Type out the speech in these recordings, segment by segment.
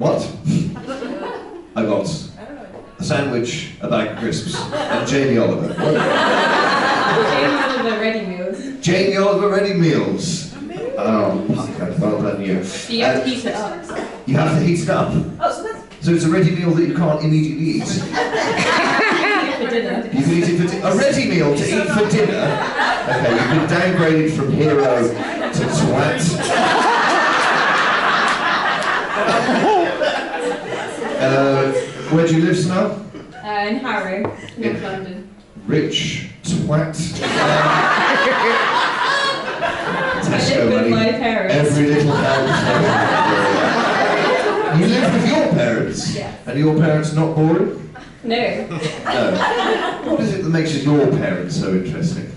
What? I got a sandwich, a bag of crisps, and Jamie Oliver. Jamie Oliver ready meals. Jamie Oliver ready meals. Oh, fuck, well done you. So you have to heat it up. You have to heat it up. So it's a ready meal that you can't immediately eat. For dinner. You can eat it for dinner. A ready meal to eat for dinner? Okay, you've been downgraded from hero to twat. Where do you live, Snow? In Harrow, North London. Rich twat. I live with my parents. Every little helps. You live with your parents? Yes. And your parents not boring? No. No. What is it that makes your parents so interesting?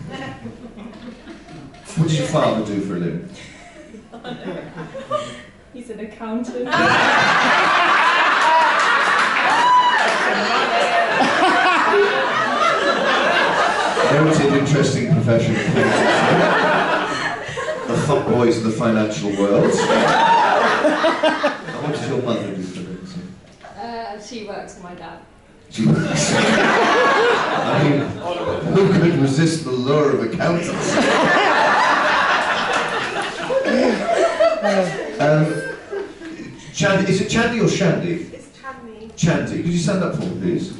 What does your father do for a living? He's an accountant. Noted interesting profession. The fuckboys of the financial world. And what does your mother do for a living? She works for my dad. She works. I mean, who could resist the lure of accountants? Chandy, is it Chandy or Shandy? It's Chandy. Chandy, could you stand up for me, please?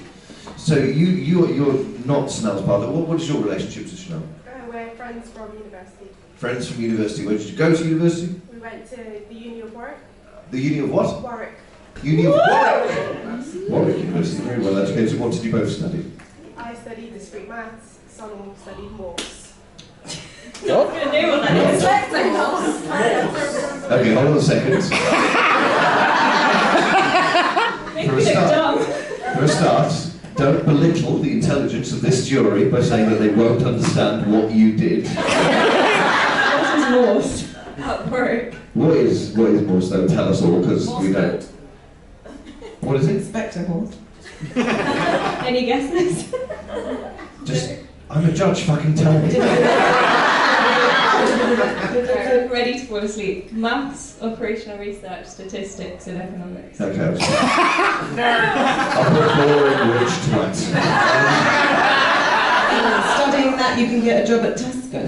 So you're not Snell's partner. What is your relationship to Snell? We're friends from university. Friends from university. Where did you go to university? We went to the Uni of Warwick. The Uni of what? Warwick. Uni of Warwick. Warwick University, very well educated. What did you both study? I studied discrete maths. Sony studied Morse. What? Okay, hold on a second. For a start, don't belittle the intelligence of this jury by saying that they won't understand what you did. What is Morse? At work. What is Morse though? Tell us all, because we don't. What is it? Inspector Morse. Any guesses? Just, I'm a judge, fucking tell me. Ready to fall asleep. Maths, operational research, statistics, and economics. Okay. I'm a boring rich twat. Studying that, you can get a job at Tesco.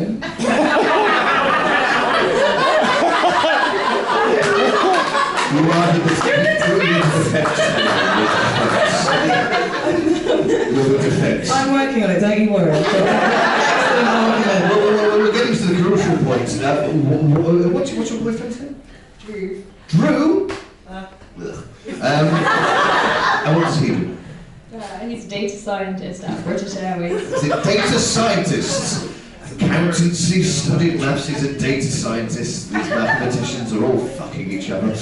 You are the defense. I'm working on it, don't you worry. We're getting to the crucial point. What's your boyfriend's name? Drew. Drew? And what does he do? He's a data scientist at British Airways. He's a data scientist. Accountancy, studied maths, he's a data scientist. These mathematicians are all fucking each other.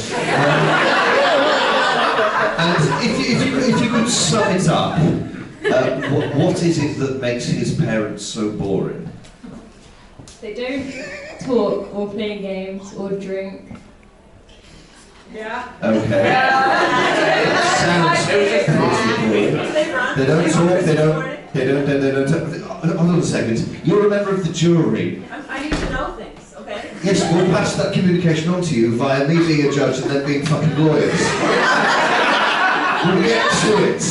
And if you could sum it up, what is it that makes his parents so boring? They don't talk or play games or drink. Yeah. Okay. Sounds boring. They don't talk, they don't hold on a second. You're a member of the jury. I need to know things, okay? Yes, we'll pass that communication on to you via me being a judge and them being fucking lawyers. We'll get to it.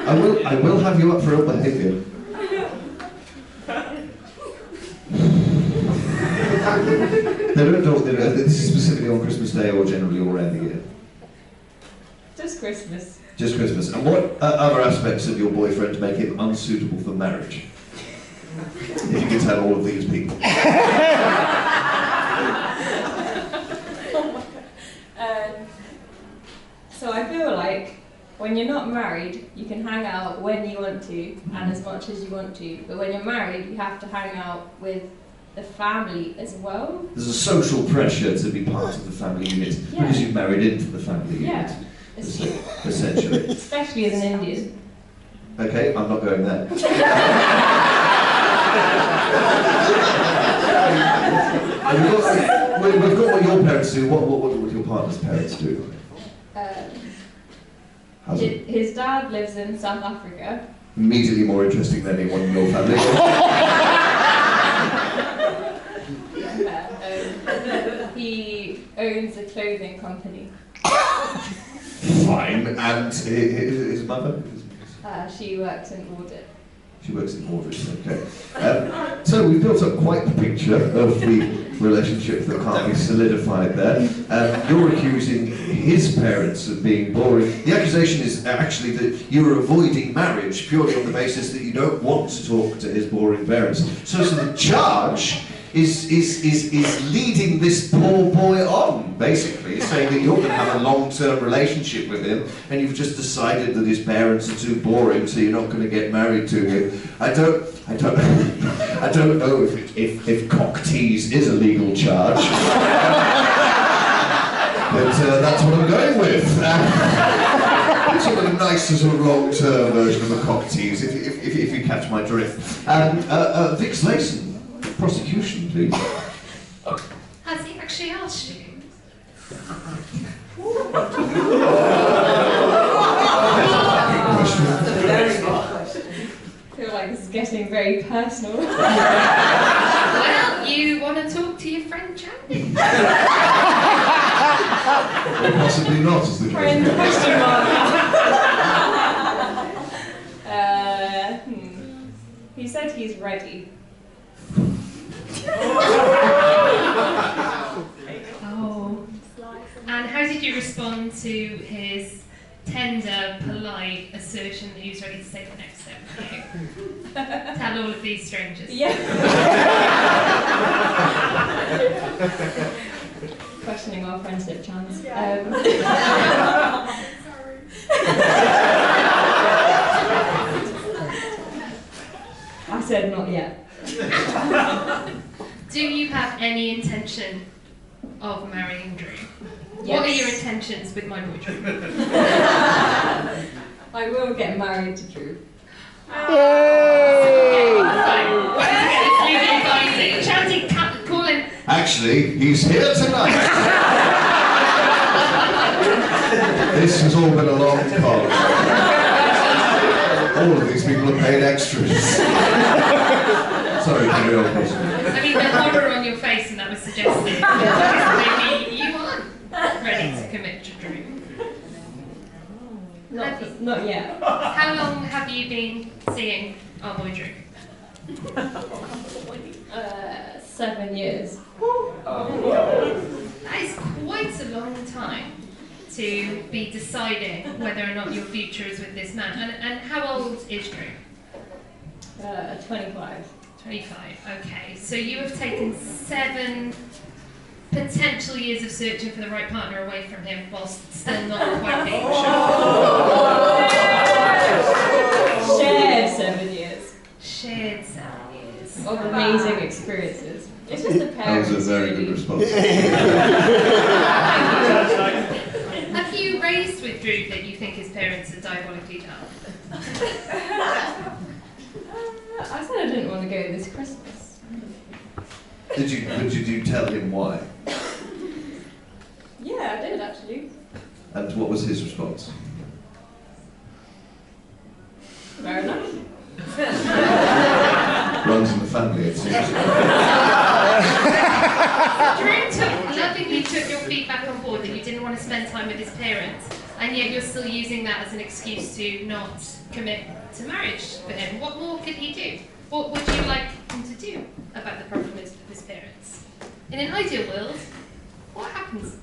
I will have you up for ill behaviour. They don't talk, this is specifically on Christmas Day or generally all around the year? Just Christmas. Just Christmas. And what other aspects of your boyfriend make him unsuitable for marriage? If you could tell all of these people. So I feel like when you're not married, you can hang out when you want to and as much as you want to. But when you're married, you have to hang out with the family as well. There's a social pressure to be part of the family unit because you've married into the family unit. Yeah. Essentially. Especially as an Indian. Okay, I'm not going there. We've got what your parents do. What would your partner's parents do? His dad lives in South Africa. Immediately more interesting than anyone in your family. He owns a clothing company. Fine. And his mother? She works in audit. She works in audit, okay. So we built up quite the picture of the relationship that can't be solidified there. You're accusing his parents of being boring. The accusation is actually that you're avoiding marriage purely on the basis that you don't want to talk to his boring parents. So the charge is leading this poor boy on, basically, saying that you're going to have a long-term relationship with him, and you've just decided that his parents are too boring, so you're not going to get married to him. I don't know if cock tease is a legal charge, but that's what I'm going with. It's sort of a nicer, sort of long-term version of a cock tease, if you catch my drift. Vic Slayson. Prosecution, please. Has he actually asked you? Very good question. I feel like this is getting very personal. Well, you want to talk to your friend Chandy? Or possibly not, is the Friend case. question mark. He said he's ready. Oh. And how did you respond to his tender, polite assertion that he was ready to take the next step with you? Tell all of these strangers. Yeah. Questioning our friendship chance. I said not yet. Do you have any intention of marrying Drew? Yes. What are your intentions with my boy Drew? I will get married to Drew. Chanty, call him. Actually, he's here tonight. This has all been a long con. All of these people are paid extras. Sorry, carry on, please. I mean, the horror on your face, and that was suggestive. Maybe you aren't ready to commit to Drew. Not yet. How long have you been seeing our boy Drew? 7 years. That is quite a long time to be deciding whether or not your future is with this man. And how old is Drew? 25. 25, okay. So you have taken 7 potential years of searching for the right partner away from him whilst still not quite being sure. Shared 7 years. Shared 7 years. Of amazing experiences. It's just the That parents. was a very good really. response. Have you raised with Drew that you think his parents are diabolically dumb? I said I didn't want to go this Christmas. Did you tell him why? Yeah, I did actually. And what was his response? Fair enough. Runs in the family, it seems. Drew lovingly took your feedback on board that you didn't want to spend time with his parents, and yet you're still using that as an excuse to not commit to marriage for him. What more could he do? What would you like him to do about the problem with his parents? In an ideal world, what happens?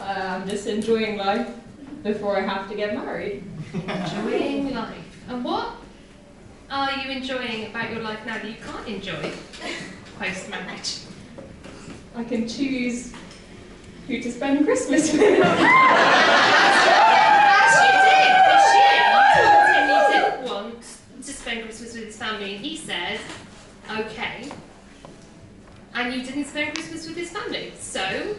I'm just enjoying life before I have to get married. Enjoying life. And what are you enjoying about your life now that you can't enjoy post-marriage? I can choose who to spend Christmas with. As you did this year. You told him you didn't want to spend Christmas with his family, and he said, okay. And you didn't spend Christmas with his family. So,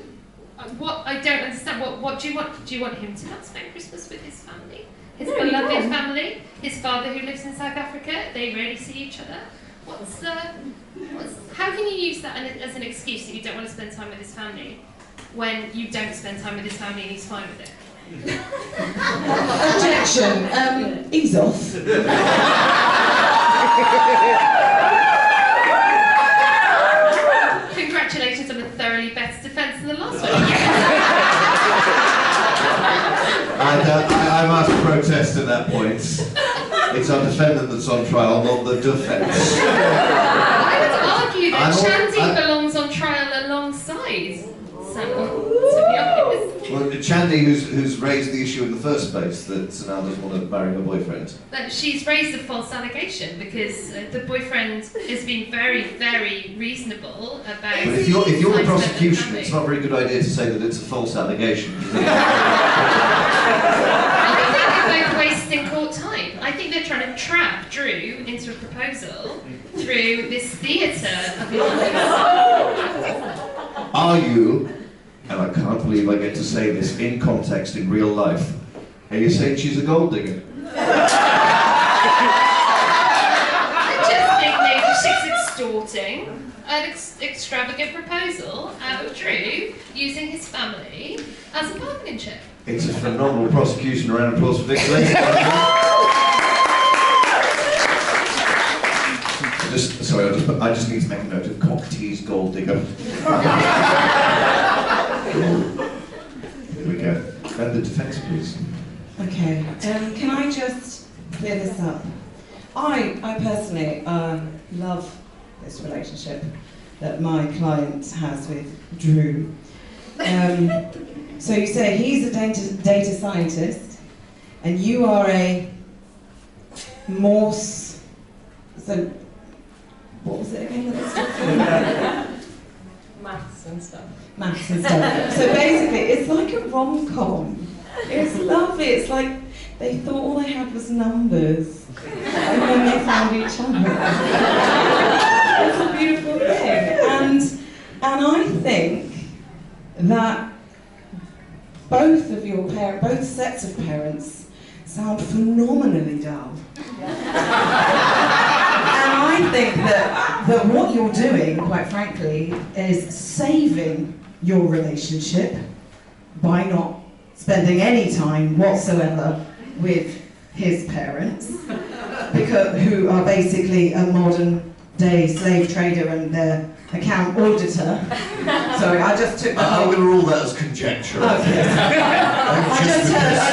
what I don't understand. What do you want? Do you want him to not spend Christmas with his family? His No, you beloved can. family? His father who lives in South Africa? They rarely see each other. How can you use that as an excuse that you don't want to spend time with his family when you don't spend time with his family and he's fine with it? Objection. Ease off. Congratulations on a thoroughly better defence than the last one. I must protest at that point. It's our defendant that's on trial, not the defence. I would argue that Chandy belongs on trial alongside Samuel, to be honest. Well, Chandy, who's raised the issue in the first place that Sanal doesn't want to marry her boyfriend. But she's raised a false allegation because the boyfriend has been very, very reasonable about. But if you're the time prosecution, spent with it's family. not a very good idea to say that it's a false allegation. I think they're both wasting court time. I think they're trying to trap Drew into a proposal through this theatre of lies. Are you, and I can't believe I get to say this in context in real life, are you saying she's a gold digger? I just think maybe she's extorting an extravagant proposal out of Drew using his family as a bargaining chip. It's a phenomenal prosecution. A round of applause for Vic Lacey. I just need to make a note of cock tease gold digger. Here we go. And the defence, please. Okay, can I just clear this up? I personally love this relationship that my client has with Drew. So you say he's a data scientist, and you are a Morse. So what was it again? Maths and stuff. Maths and stuff. So basically, it's like a rom-com. It's lovely. It's like they thought all they had was numbers, and then they found each other. It's a beautiful thing, and I think that both sets of parents sound phenomenally dull. And I think that what you're doing, quite frankly, is saving your relationship by not spending any time whatsoever with his parents, who are basically a modern day slave trader and their account auditor. Sorry, I just took that. I'm going to rule that as conjecture. Okay. I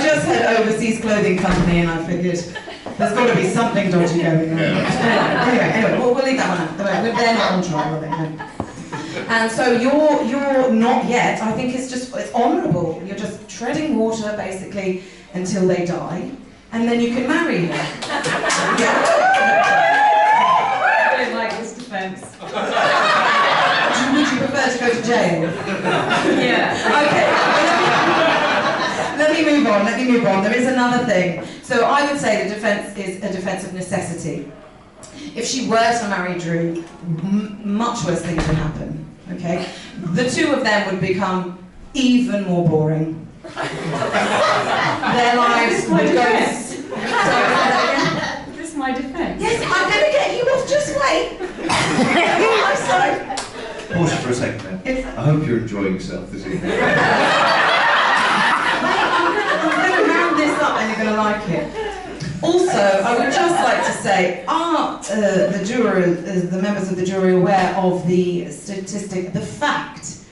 just heard overseas clothing company, and I figured there's got to be something dodgy going on. Yeah. Anyway, we'll leave that one out. They're not on trial, are they? And so you're not yet. I think it's honourable. You're just treading water basically until they die, and then you can marry her. I don't like this defence. Would you prefer to go to jail? Yeah. Okay. Let me move on. There is another thing. So I would say the defence is a defence of necessity. If she were to marry Drew, much worse things would happen. Okay, the two of them would become even more boring. Their lives would go. Is this my defence? Yes, I'm going to get you off. Just wait. I'm sorry. Pause for a second then. I hope you're enjoying yourself this evening. I'm going to round this up and you're going to like it. Also, I would just like to say, are the members of the jury aware of the statistic, the fact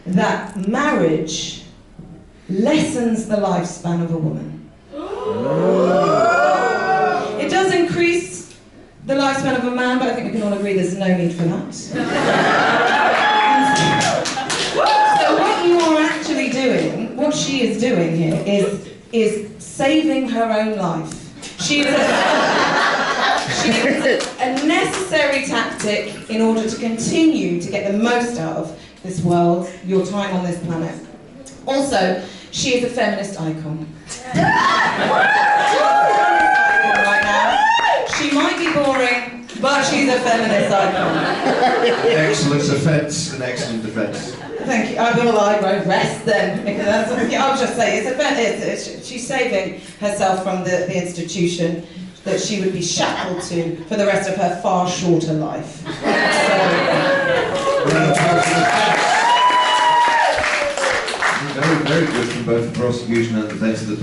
that marriage lessens the lifespan of a woman? It does increase the lifespan of a man, but I think we can all agree there's no need for that. So what you are actually doing, what she is doing here, is saving her own life. She is a necessary tactic in order to continue to get the most out of this world, your time on this planet. Also, she is a feminist icon. Right now. She might be boring, but she's a feminist icon. Excellent defence, an excellent defence. Thank you. I will rest then. Because I'll just say she's saving herself from the institution that she would be shackled to for the rest of her far shorter life. Very, very good from both the prosecution and the defence. The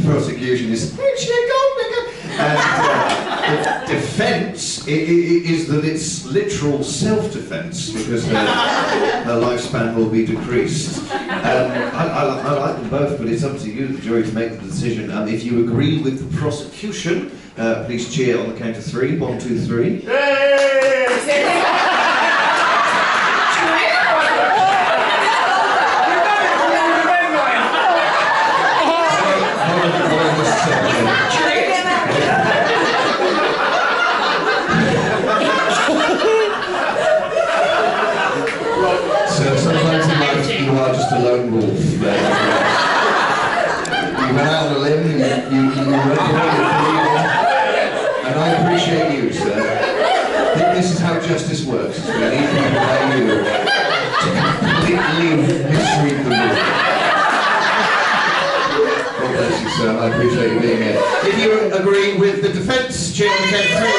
prosecution is, she a gold digger? And the defence is that it's literal self-defense because her lifespan will be decreased. I like them both, but it's up to you, the jury, to make the decision. If you agree with the prosecution, please cheer on the count of 3. 1, 2, 3. So sometimes in life you are just a lone wolf. You went out on a limb, you went and I appreciate you, sir. I think this is how justice works. We need people like you to completely misread the rules. God bless you, sir. I appreciate you being here. If you agree with the defence, cheer on the count of 3.